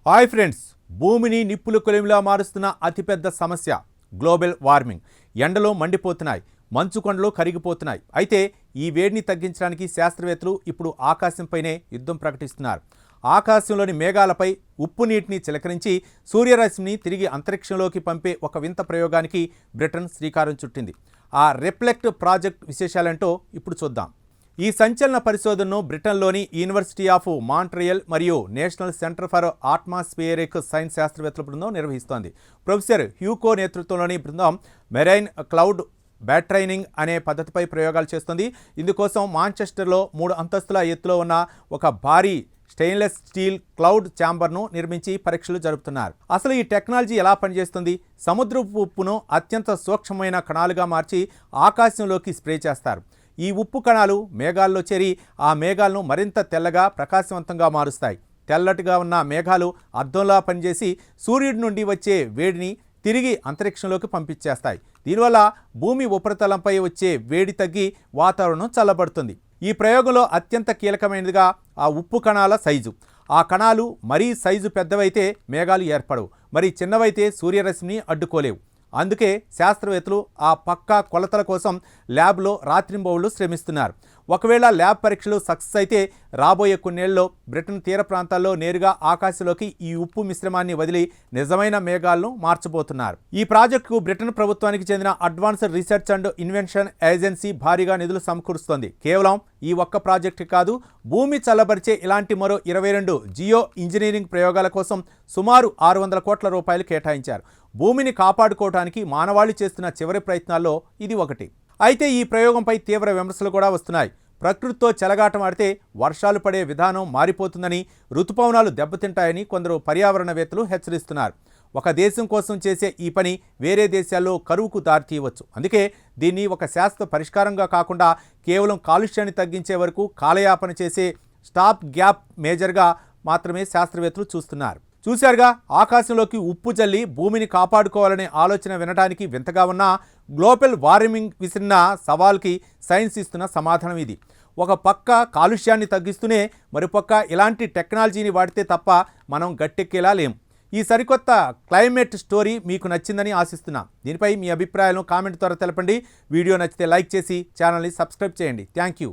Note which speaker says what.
Speaker 1: Hi friends, భూమిని నిప్పుల కొలిమిలా మారుస్తున్న అతిపెద్ద సమస్య గ్లోబల్ వార్మింగ్. ఎండలో మండిపోతున్నాయి, మంచు కొండలు కరిగిపోతున్నాయి. అయితే ఈ వేడిని తగ్గించడానికి శాస్త్రవేత్తలు ఇప్పుడు ఆకాశంపైనే యుద్ధం ప్రకటిస్తున్నారు. ఆకాశంలోని మేఘాలపై ఉప్పు నీటిని చిలకరించి సూర్యరశ్మిని తిరిగి అంతరిక్షంలోకి పంపే ఒక వింత ప్రయోగానికి బ్రిటన్ శ్రీకారం చుట్టింది. ఆ రిఫ్లెక్ట్ ప్రాజెక్ట్ విశేషాలేంటో ఇప్పుడు చూద్దాం. ఈ సంచలన పరిశోధనను బ్రిటన్లోని యూనివర్సిటీ ఆఫ్ మాంట్రియల్ మరియు national centre for atmospheric science శాస్త్రవేత్తల బృందం నిర్వహిస్తోంది. ప్రొఫెసర్ హ్యూకో నేతృత్వంలోని బృందం మెరైన్ క్లౌడ్ బ్యాట్రైనింగ్ అనే పద్ధతిపై ప్రయోగాలు చేస్తుంది. ఇందుకోసం మాంచెస్టర్లో 3 అంతస్తుల ఎత్తులో ఉన్న ఒక భారీ స్టెయిన్లెస్ స్టీల్ క్లౌడ్ ఛాంబర్ను నిర్మించి పరీక్షలు జరుపుతున్నారు. అసలు ఈ టెక్నాలజీ ఎలా పనిచేస్తుంది? సముద్రపు ఉప్పును అత్యంత సూక్ష్మమైన కణాలుగా మార్చి ఆకాశంలోకి స్ప్రే చేస్తారు. ఈ ఉప్పు కణాలు మేఘాల్లో చేరి ఆ మేఘాలను మరింత తెల్లగా ప్రకాశవంతంగా మారుస్తాయి. తెల్లటిగా ఉన్న మేఘాలు అద్దంలా పనిచేసి సూర్యుడి నుండి వచ్చే వేడిని తిరిగి అంతరిక్షంలోకి పంపించేస్తాయి. దీనివల్ల భూమి ఉపరితలంపై వచ్చే వేడి తగ్గి వాతావరణం చల్లబడుతుంది. ఈ ప్రయోగంలో అత్యంత కీలకమైనదిగా ఆ ఉప్పు కణాల సైజు. ఆ కణాలు మరీ సైజు పెద్దవైతే మేఘాలు ఏర్పడవు, మరి చిన్నవైతే సూర్యరశ్మిని అడ్డుకోలేవు. అందుకే శాస్త్రవేత్తలు ఆ పక్కా కొలతల కోసం ల్యాబ్లో రాత్రింబవళ్లు శ్రమిస్తున్నారు. ఒకవేళ ల్యాబ్ పరీక్షలు సక్సెస్ అయితే రాబోయే కొన్నేళ్లలో బ్రిటన్ తీర ప్రాంతాల్లో నేరుగా ఆకాశంలోకి ఈ ఉప్పు మిశ్రమాన్ని వదిలి నిజమైన మేఘాలను మార్చబోతున్నారు. ఈ ప్రాజెక్టుకు బ్రిటన్ ప్రభుత్వానికి చెందిన advanced research and invention agency భారీగా నిధులు సమకూరుస్తోంది. కేవలం ఈ ఒక్క ప్రాజెక్టు కాదు, భూమి చల్లబరిచే ఇలాంటి మరో 22 జియో ఇంజనీరింగ్ ప్రయోగాల కోసం సుమారు 600 కోట్ల రూపాయలు కేటాయించారు. భూమిని కాపాడుకోవడానికి మానవాళి చేస్తున్న చివరి ప్రయత్నాల్లో ఇది ఒకటి. అయితే ఈ ప్రయోగంపై తీవ్ర విమర్శలు కూడా వస్తున్నాయి. ప్రకృతితో చెలగాటం ఆడితే వర్షాలు పడే విధానం మారిపోతుందని, ఋతుపవనాలు దెబ్బతింటాయని కొందరు పర్యావరణవేత్తలు హెచ్చరిస్తున్నారు. ఒక దేశం కోసం చేసే ఈ పని వేరే దేశాల్లో కరువుకు దారితీయవచ్చు. అందుకే దీన్ని ఒక శాశ్వత పరిష్కారంగా కాకుండా కేవలం కాలుష్యాన్ని తగ్గించే వరకు కాలయాపన చేసే స్టాప్ గ్యాప్ మేజర్గా మాత్రమే శాస్త్రవేత్తలు చూస్తున్నారు. చూశారుగా, ఆకాశంలోకి ఉప్పు జల్లి భూమిని కాపాడుకోవాలనే ఆలోచన వినడానికి వింతగా ఉన్న గ్లోబల్ వార్మింగ్ విసిరిన సవాల్కి సైన్స్ ఇస్తున్న సమాధానం ఇది. ఒక పక్క కాలుష్యాన్ని తగ్గిస్తూనే మరోపక్క ఇలాంటి టెక్నాలజీని వాడితే తప్ప మనం గట్టెక్కేలా లేం. ఈ సరికొత్త క్లైమేట్ స్టోరీ మీకు నచ్చిందని ఆశిస్తున్నాం. దీనిపై మీ అభిప్రాయాలను కామెంట్ ద్వారా తెలపండి. వీడియో నచ్చితే లైక్ చేసి ఛానల్ని సబ్స్క్రైబ్ చేయండి. Thank you.